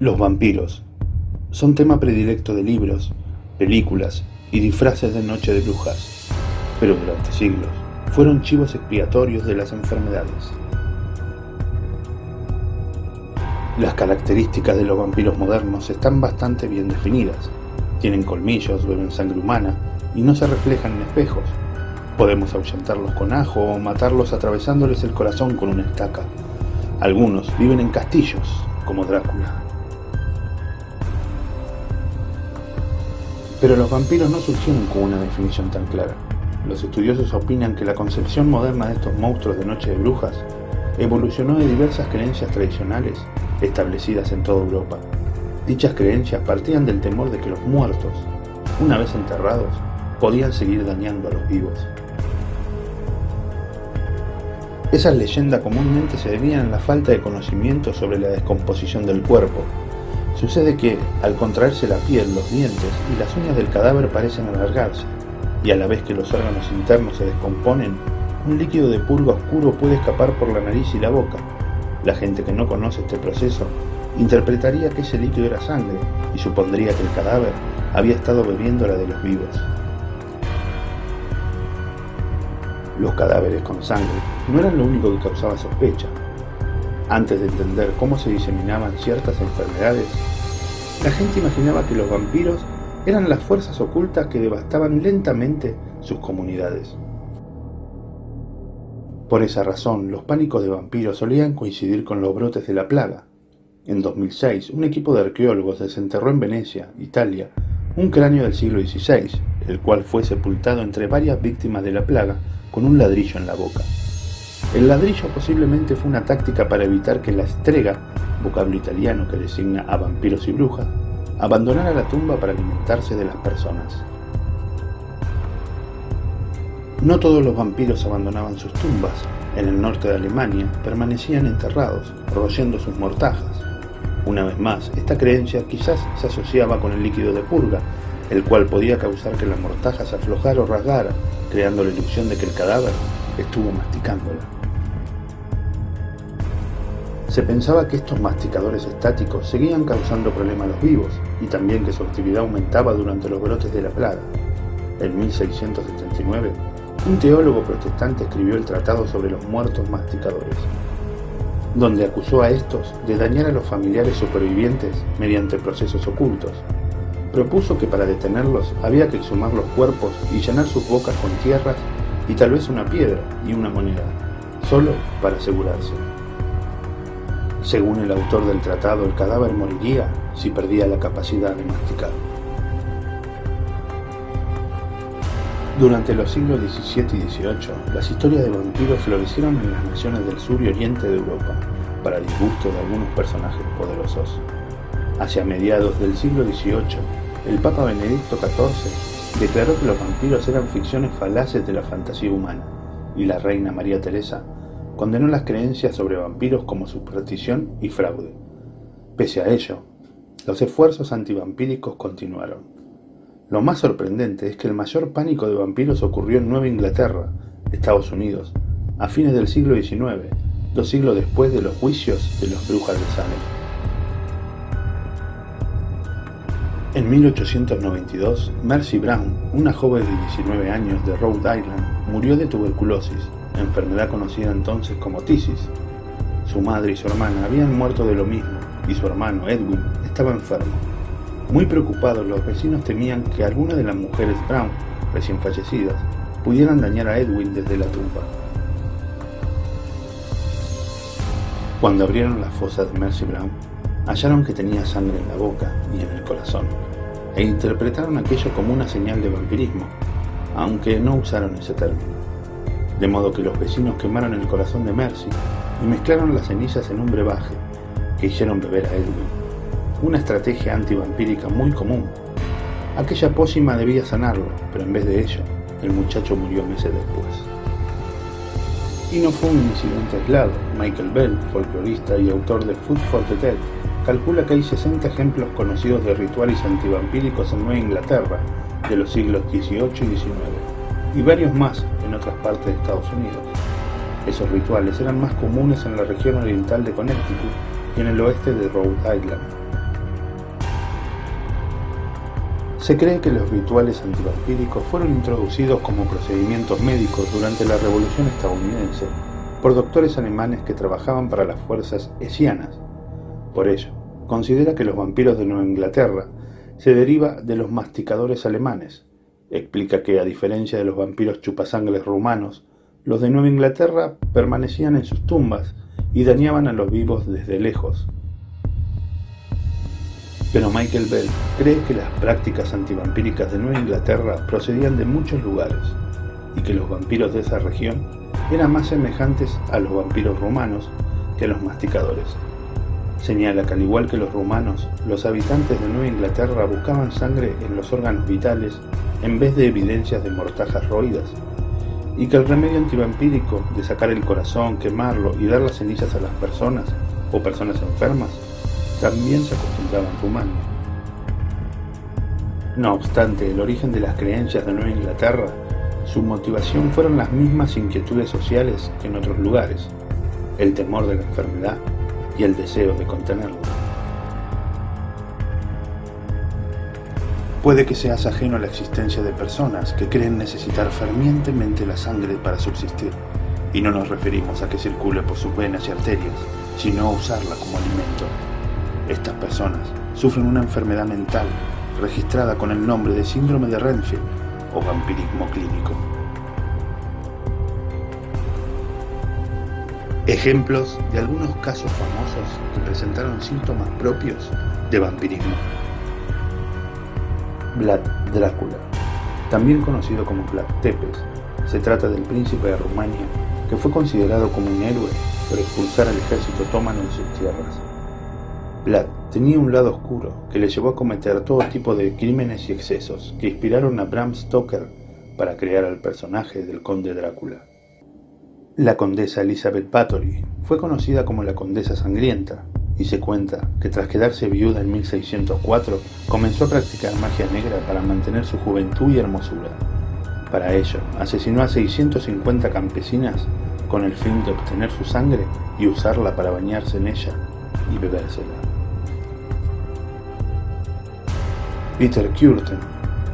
Los vampiros son tema predilecto de libros, películas y disfraces de Noche de Brujas, pero durante siglos fueron chivos expiatorios de las enfermedades. Las características de los vampiros modernos están bastante bien definidas. Tienen colmillos, beben sangre humana y no se reflejan en espejos. Podemos ahuyentarlos con ajo o matarlos atravesándoles el corazón con una estaca. Algunos viven en castillos, como Drácula. Pero los vampiros no surgieron con una definición tan clara. Los estudiosos opinan que la concepción moderna de estos monstruos de Noche de Brujas evolucionó de diversas creencias tradicionales establecidas en toda Europa. Dichas creencias partían del temor de que los muertos, una vez enterrados, podían seguir dañando a los vivos. Esas leyendas comúnmente se debían a la falta de conocimiento sobre la descomposición del cuerpo. Sucede que, al contraerse la piel, los dientes y las uñas del cadáver parecen alargarse, y a la vez que los órganos internos se descomponen, un líquido de purga oscuro puede escapar por la nariz y la boca. La gente que no conoce este proceso interpretaría que ese líquido era sangre y supondría que el cadáver había estado bebiendo la de los vivos. Los cadáveres con sangre no eran lo único que causaba sospecha. Antes de entender cómo se diseminaban ciertas enfermedades, la gente imaginaba que los vampiros eran las fuerzas ocultas que devastaban lentamente sus comunidades. Por esa razón, los pánicos de vampiros solían coincidir con los brotes de la plaga. En 2006, un equipo de arqueólogos desenterró en Venecia, Italia, un cráneo del siglo XVI, el cual fue sepultado entre varias víctimas de la plaga con un ladrillo en la boca. El ladrillo posiblemente fue una táctica para evitar que la strega, vocablo italiano que designa a vampiros y brujas, abandonara la tumba para alimentarse de las personas. No todos los vampiros abandonaban sus tumbas. En el norte de Alemania permanecían enterrados, royendo sus mortajas. Una vez más, esta creencia quizás se asociaba con el líquido de purga, el cual podía causar que la mortaja se aflojara o rasgara, creando la ilusión de que el cadáver estuvo masticándola. Se pensaba que estos masticadores estáticos seguían causando problemas a los vivos y también que su actividad aumentaba durante los brotes de la plaga. En 1679, un teólogo protestante escribió el Tratado sobre los muertos masticadores, donde acusó a estos de dañar a los familiares supervivientes mediante procesos ocultos. Propuso que para detenerlos había que exhumar los cuerpos y llenar sus bocas con tierras y tal vez una piedra y una moneda, solo para asegurarse. Según el autor del tratado, el cadáver moriría si perdía la capacidad de masticar. Durante los siglos XVII y XVIII, las historias de vampiros florecieron en las naciones del sur y oriente de Europa, para disgusto de algunos personajes poderosos. Hacia mediados del siglo XVIII, el Papa Benedicto XIV declaró que los vampiros eran ficciones falaces de la fantasía humana, y la reina María Teresa condenó las creencias sobre vampiros como superstición y fraude. Pese a ello, los esfuerzos antivampíricos continuaron. Lo más sorprendente es que el mayor pánico de vampiros ocurrió en Nueva Inglaterra, Estados Unidos, a fines del siglo XIX, 2 siglos después de los juicios de las brujas de Salem. En 1892, Mercy Brown, una joven de 19 años de Rhode Island, murió de tuberculosis, enfermedad conocida entonces como tisis. Su madre y su hermana habían muerto de lo mismo, y su hermano, Edwin, estaba enfermo. Muy preocupados, los vecinos temían que alguna de las mujeres Brown, recién fallecidas, pudieran dañar a Edwin desde la tumba. Cuando abrieron la fosa de Mercy Brown, hallaron que tenía sangre en la boca y en el corazón, e interpretaron aquello como una señal de vampirismo, aunque no usaron ese término. De modo que los vecinos quemaron el corazón de Mercy y mezclaron las cenizas en un brebaje que hicieron beber a Edwin. Una estrategia antivampírica muy común. Aquella pócima debía sanarlo, pero en vez de ello, el muchacho murió meses después. Y no fue un incidente aislado. Michael Bell, folclorista y autor de Food for the Dead, calcula que hay 60 ejemplos conocidos de rituales antivampíricos en Nueva Inglaterra de los siglos XVIII y XIX, y varios más en otras partes de Estados Unidos. Esos rituales eran más comunes en la región oriental de Connecticut y en el oeste de Rhode Island. Se cree que los rituales antivampíricos fueron introducidos como procedimientos médicos durante la Revolución estadounidense por doctores alemanes que trabajaban para las fuerzas hessianas. Por ello, considera que los vampiros de Nueva Inglaterra se deriva de los masticadores alemanes. Explica que, a diferencia de los vampiros chupasangres rumanos, los de Nueva Inglaterra permanecían en sus tumbas y dañaban a los vivos desde lejos. Pero Michael Bell cree que las prácticas antivampíricas de Nueva Inglaterra procedían de muchos lugares y que los vampiros de esa región eran más semejantes a los vampiros rumanos que a los masticadores. Señala que, al igual que los rumanos, los habitantes de Nueva Inglaterra buscaban sangre en los órganos vitales en vez de evidencias de mortajas roídas, y que el remedio antivampírico de sacar el corazón, quemarlo y dar las cenizas a las personas o personas enfermas también se acostumbraba en Rumania. No obstante, el origen de las creencias de Nueva Inglaterra, su motivación fueron las mismas inquietudes sociales que en otros lugares: el temor de la enfermedad y el deseo de contenerla. Puede que seas ajeno a la existencia de personas que creen necesitar fervientemente la sangre para subsistir, y no nos referimos a que circule por sus venas y arterias, sino a usarla como alimento. Estas personas sufren una enfermedad mental registrada con el nombre de síndrome de Renfield o vampirismo clínico. Ejemplos de algunos casos famosos que presentaron síntomas propios de vampirismo. Vlad Drácula, también conocido como Vlad Tepes, se trata del príncipe de Rumania que fue considerado como un héroe por expulsar al ejército otomano de sus tierras. Vlad tenía un lado oscuro que le llevó a cometer todo tipo de crímenes y excesos que inspiraron a Bram Stoker para crear al personaje del conde Drácula. La condesa Elizabeth Bathory fue conocida como la Condesa Sangrienta, y se cuenta que tras quedarse viuda en 1604 comenzó a practicar magia negra para mantener su juventud y hermosura. Para ello, asesinó a 650 campesinas con el fin de obtener su sangre y usarla para bañarse en ella y bebérsela. Peter Kürten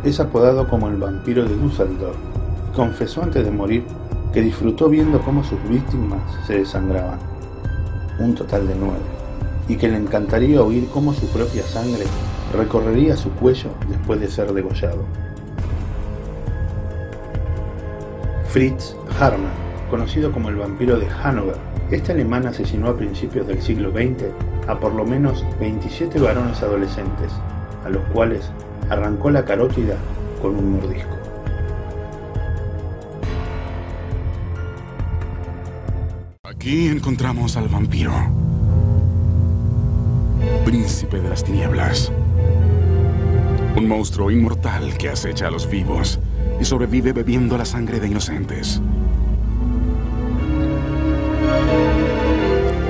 es apodado como el vampiro de Düsseldorf y confesó antes de morir que disfrutó viendo cómo sus víctimas se desangraban, un total de 9, y que le encantaría oír cómo su propia sangre recorrería su cuello después de ser degollado. Fritz Haarmann, conocido como el vampiro de Hannover, este alemán asesinó a principios del siglo XX a por lo menos 27 varones adolescentes, a los cuales arrancó la carótida con un mordisco. Aquí encontramos al vampiro, príncipe de las tinieblas, un monstruo inmortal que acecha a los vivos y sobrevive bebiendo la sangre de inocentes.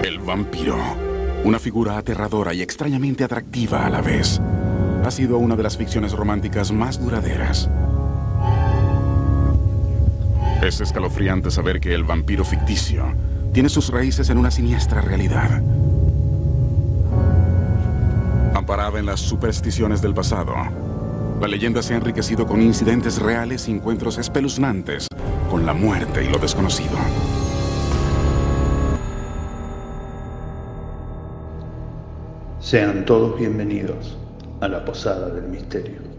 El vampiro, una figura aterradora y extrañamente atractiva a la vez, ha sido una de las ficciones románticas más duraderas. Es escalofriante saber que el vampiro ficticio tiene sus raíces en una siniestra realidad, amparada en las supersticiones del pasado. La leyenda se ha enriquecido con incidentes reales y encuentros espeluznantes con la muerte y lo desconocido. Sean todos bienvenidos a la Posada del Misterio.